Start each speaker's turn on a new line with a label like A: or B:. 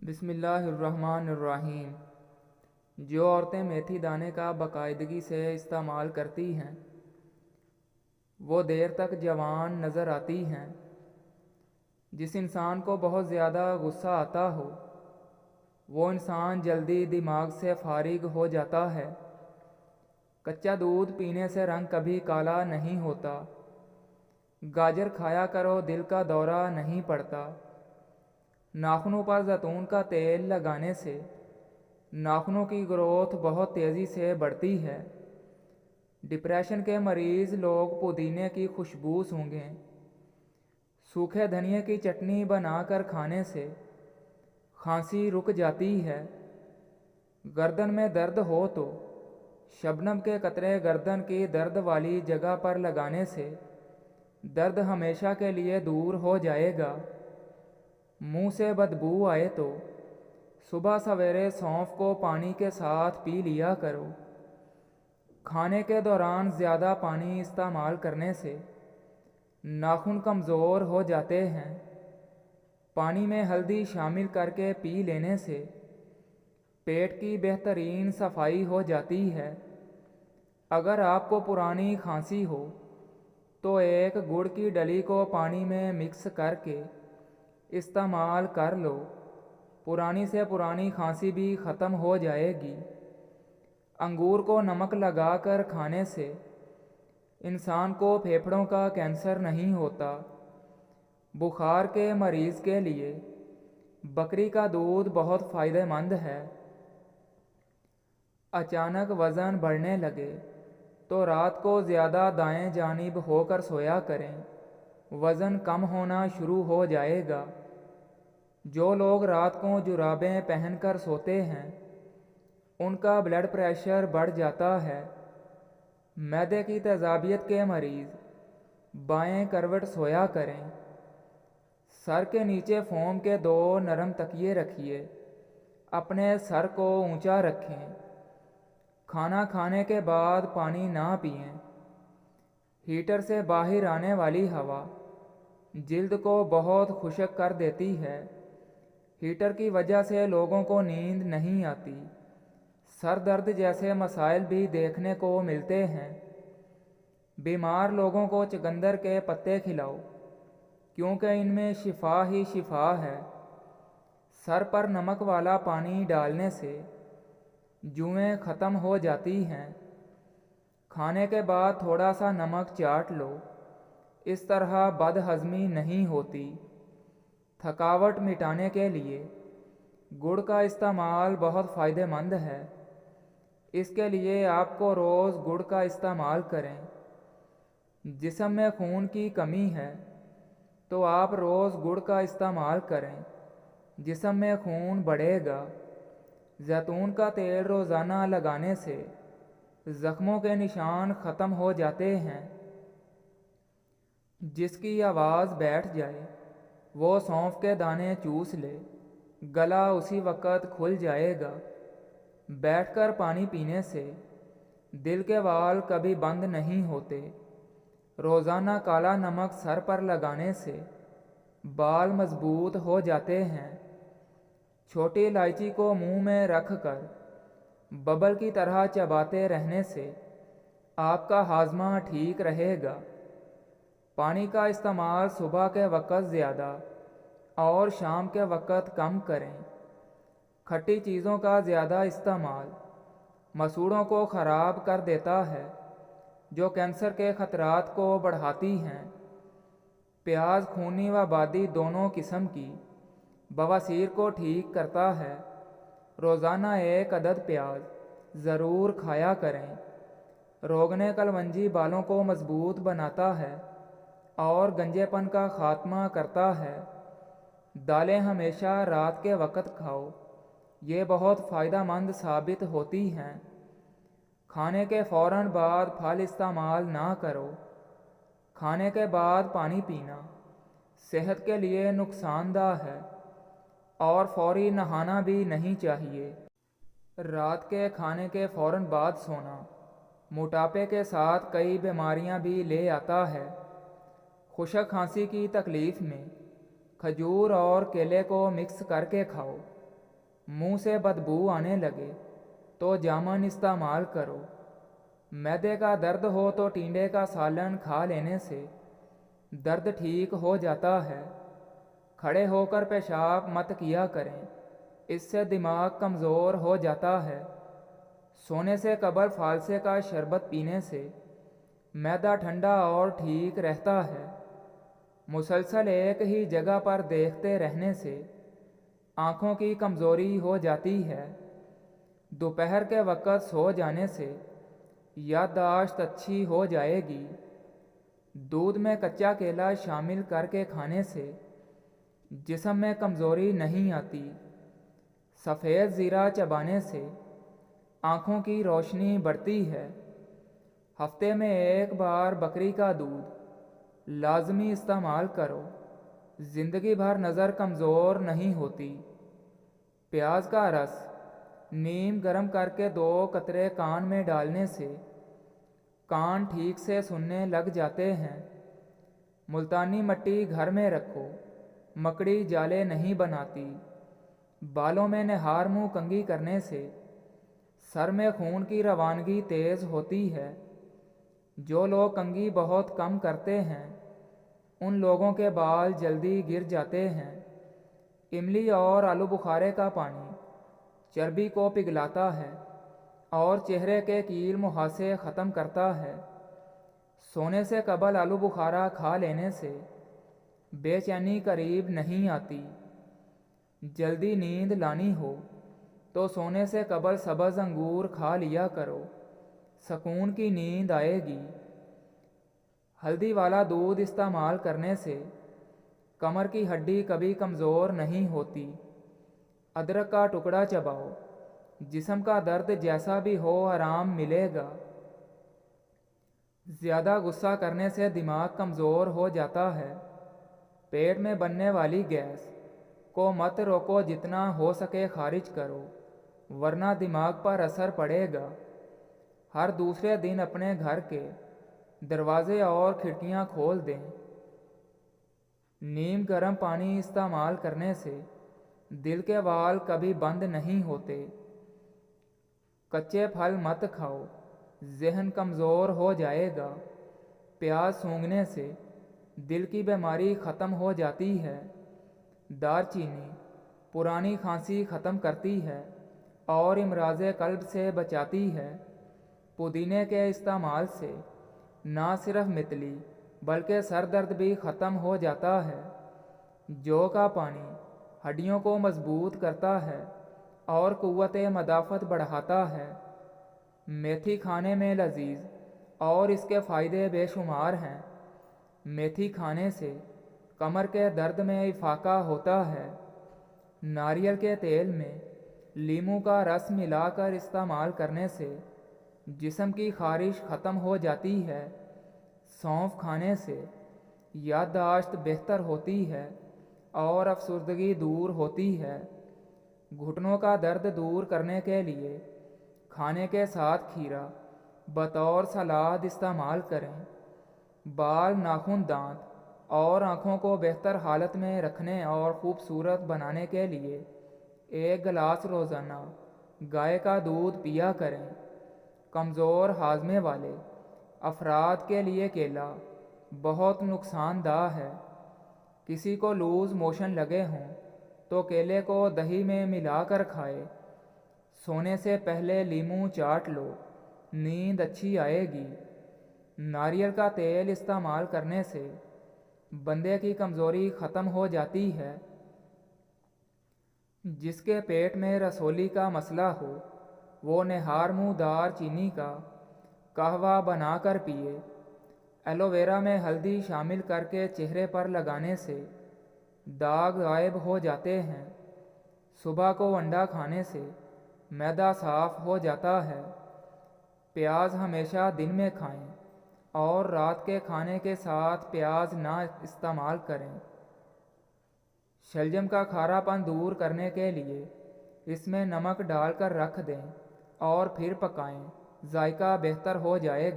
A: بسم اللہ الرحمن الرحیم۔ جو عورتیں میتھی دانے کا باقاعدگی سے استعمال کرتی ہیں وہ دیر تک جوان نظر آتی ہیں۔ جس انسان کو بہت زیادہ غصہ آتا ہو وہ انسان جلدی دماغ سے فارغ ہو جاتا ہے۔ کچا دودھ پینے سے رنگ کبھی کالا نہیں ہوتا۔ گاجر کھایا کرو، دل کا دورہ نہیں پڑتا۔ ناخنوں پر زیتون کا تیل لگانے سے ناخنوں کی گروتھ بہت تیزی سے بڑھتی ہے۔ ڈپریشن کے مریض لوگ پودینے کی خوشبو سونگھیں۔ سوکھے دھنیے کی چٹنی بنا کر کھانے سے کھانسی رک جاتی ہے۔ گردن میں درد ہو تو شبنم کے قطرے گردن کی درد والی جگہ پر لگانے سے درد ہمیشہ کے لیے دور ہو جائے گا۔ منہ سے بدبو آئے تو صبح سویرے سونف کو پانی کے ساتھ پی لیا کرو۔ کھانے کے دوران زیادہ پانی استعمال کرنے سے ناخن کمزور ہو جاتے ہیں۔ پانی میں ہلدی شامل کر کے پی لینے سے پیٹ کی بہترین صفائی ہو جاتی ہے۔ اگر آپ کو پرانی کھانسی ہو تو ایک گڑ کی ڈلی کو پانی میں مکس کر کے استعمال کر لو، پرانی سے پرانی کھانسی بھی ختم ہو جائے گی۔ انگور کو نمک لگا کر کھانے سے انسان کو پھیپھڑوں کا کینسر نہیں ہوتا۔ بخار کے مریض کے لیے بکری کا دودھ بہت فائدہ مند ہے۔ اچانک وزن بڑھنے لگے تو رات کو زیادہ دائیں جانب ہو کر سویا کریں، وزن کم ہونا شروع ہو جائے گا۔ جو لوگ رات کو جرابیں پہن کر سوتے ہیں ان کا بلڈ پریشر بڑھ جاتا ہے۔ معدے کی تیزابیت کے مریض بائیں کروٹ سویا کریں۔ سر کے نیچے فوم کے 2 نرم تکیے رکھیے، اپنے سر کو اونچا رکھیں۔ کھانا کھانے کے بعد پانی نہ پئیں۔ ہیٹر سے باہر آنے والی ہوا جلد کو بہت خشک کر دیتی ہے۔ ہیٹر کی وجہ سے لوگوں کو نیند نہیں آتی۔ سر درد جیسے مسائل بھی دیکھنے کو ملتے ہیں۔ بیمار لوگوں کو چقندر کے پتے کھلاؤ کیونکہ ان میں شفا ہی شفا ہے۔ سر پر نمک والا پانی ڈالنے سے جوئیں ختم ہو جاتی ہیں۔ کھانے کے بعد تھوڑا سا نمک چاٹ لو، اس طرح بد ہضمی نہیں ہوتی۔ تھکاوٹ مٹانے کے لیے گڑ کا استعمال بہت فائدہ مند ہے۔ اس کے لیے آپ کو روز گڑ کا استعمال کریں۔ جسم میں خون کی کمی ہے تو آپ روز گڑ کا استعمال کریں، جسم میں خون بڑھے گا۔ زیتون کا تیل روزانہ لگانے سے زخموں کے نشان ختم ہو جاتے ہیں۔ جس کی آواز بیٹھ جائے وہ سونف کے دانے چوس لے، گلا اسی وقت کھل جائے گا۔ بیٹھ کر پانی پینے سے دل کے وال کبھی بند نہیں ہوتے۔ روزانہ کالا نمک سر پر لگانے سے بال مضبوط ہو جاتے ہیں۔ چھوٹی الائچی کو منہ میں رکھ کر ببل کی طرح چباتے رہنے سے آپ کا ہاضمہ ٹھیک رہے گا۔ پانی کا استعمال صبح کے وقت زیادہ اور شام کے وقت کم کریں۔ کھٹی چیزوں کا زیادہ استعمال مسوڑھوں کو خراب کر دیتا ہے جو کینسر کے خطرات کو بڑھاتی ہیں۔ پیاز خونی و بادی دونوں قسم کی بواسیر کو ٹھیک کرتا ہے۔ روزانہ 1 عدد پیاز ضرور کھایا کریں۔ روغن کلونجی بالوں کو مضبوط بناتا ہے اور گنجے پن کا خاتمہ کرتا ہے۔ دالیں ہمیشہ رات کے وقت کھاؤ، یہ بہت فائدہ مند ثابت ہوتی ہیں۔ کھانے کے فوراً بعد پھل استعمال نہ کرو۔ کھانے کے بعد پانی پینا صحت کے لیے نقصان دہ ہے اور فوری نہانا بھی نہیں چاہیے۔ رات کے کھانے کے فوراً بعد سونا موٹاپے کے ساتھ کئی بیماریاں بھی لے آتا ہے۔ خشک کھانسی کی تکلیف میں کھجور اور کیلے کو مکس کر کے کھاؤ، मुंह से बदबू आने लगे तो जामुन इस्तेमाल करो। मैदे का दर्द हो तो टिंडे का सालन खा लेने से दर्द ठीक हो जाता है। खड़े होकर पेशाब मत किया करें, इससे दिमाग कमज़ोर हो जाता है। सोने से कबल फालसे का शरबत पीने से मैदा ठंडा और ठीक रहता है। मुसलसल एक ही जगह पर देखते रहने से आँखों की कमज़ोरी हो जाती है। दोपहर के वक़्त सो जाने से याददाश्त अच्छी हो जाएगी। दूध में कच्चा केला शामिल करके खाने से जिस्म में कमज़ोरी नहीं आती। सफ़ेद ज़ीरा चबाने से आँखों की रोशनी बढ़ती है। हफ्ते में एक बार बकरी का दूध लाजमी इस्तेमाल करो, ज़िंदगी भर नज़र कमज़ोर नहीं होती। प्याज का रस नीम गर्म करके 2 कतरे कान में डालने से कान ठीक से सुनने लग जाते हैं। मुल्तानी मिट्टी घर में रखो, मकड़ी जाले नहीं बनाती। बालों में निहार मुँह कंघी करने से सर में खून की रवानगी तेज़ होती है। जो लोग कंघी बहुत कम करते हैं उन लोगों के बाल जल्दी गिर जाते हैं। इमली और आलू बुखारे का पानी चर्बी को पिघलाता है और चेहरे के कील मुहासे ख़त्म करता है। सोने से कबल आलू बुखारा खा लेने से बेचैनी करीब नहीं आती। जल्दी नींद लानी हो तो सोने से कबल सब्ज़ अंगूर खा लिया करो, सुकून की नींद आएगी। हल्दी वाला दूध इस्तेमाल करने से कमर की हड्डी कभी कमज़ोर नहीं होती। अदरक का टुकड़ा चबाओ, जिस्म का दर्द जैसा भी हो आराम मिलेगा। ज़्यादा गुस्सा करने से दिमाग कमज़ोर हो जाता है। पेट में बनने वाली गैस को मत रोको, जितना हो सके खारिज करो, वरना दिमाग पर असर पड़ेगा। हर दूसरे दिन अपने घर के दरवाजे और खिड़कियां खोल दें। नीम गर्म पानी इस्तेमाल करने से दिल के वाल कभी बंद नहीं होते। कच्चे फल मत खाओ, जहन कमज़ोर हो जाएगा। प्याज सूंघने से दिल की बीमारी ख़त्म हो जाती है। दालचीनी पुरानी खांसी ख़त्म करती है और इमराज़े कल्ब से बचाती है। पुदीने के इस्तेमाल से ना सिर्फ मितली बल्कि सर दर्द भी ख़त्म हो जाता है। जौ का पानी हड्डियों को मजबूत करता है और क़ुव्वत मदाफ़त बढ़ाता है। मेथी खाने में लजीज और इसके फ़ायदे बेशुमार हैं। मेथी खाने से कमर के दर्द में इफाका होता है। नारियल के तेल में लीमू का रस मिलाकर इस्तेमाल करने से जिस्म की खारिश ख़त्म हो जाती है। सौंफ खाने से याददाश्त बेहतर होती है और अफसर्दगी दूर होती है। घुटनों का दर्द दूर करने के लिए खाने के साथ खीरा बतौर सलाद इस्तेमाल करें। बाल, नाखून, दांत और आँखों को बेहतर हालत में रखने और ख़ूबसूरत बनाने के लिए 1 गिलास रोज़ाना गाय का दूध पिया करें। कमज़ोर हाजमे वाले अफराद के लिए केला बहुत नुकसानदाह है। किसी को लूज़ मोशन लगे हों तो केले को दही में मिलाकर खाए। सोने से पहले लीमू चाट लो, नींद अच्छी आएगी। नारियल का तेल इस्तेमाल करने से बंदे की कमज़ोरी ख़त्म हो जाती है। जिसके पेट में रसोली का मसला हो वो निहार मुँह दार चीनी का कहवा बनाकर पिए। एलोवेरा में हल्दी शामिल करके चेहरे पर लगाने से दाग गायब हो जाते हैं। सुबह को अंडा खाने से मैदा साफ़ हो जाता है। प्याज हमेशा दिन में खाएं और रात के खाने के साथ प्याज ना इस्तेमाल करें। शलजम का खारापन दूर करने के लिए इसमें नमक डालकर रख दें और फिर पकाएं, जायका बेहतर हो जाएगा।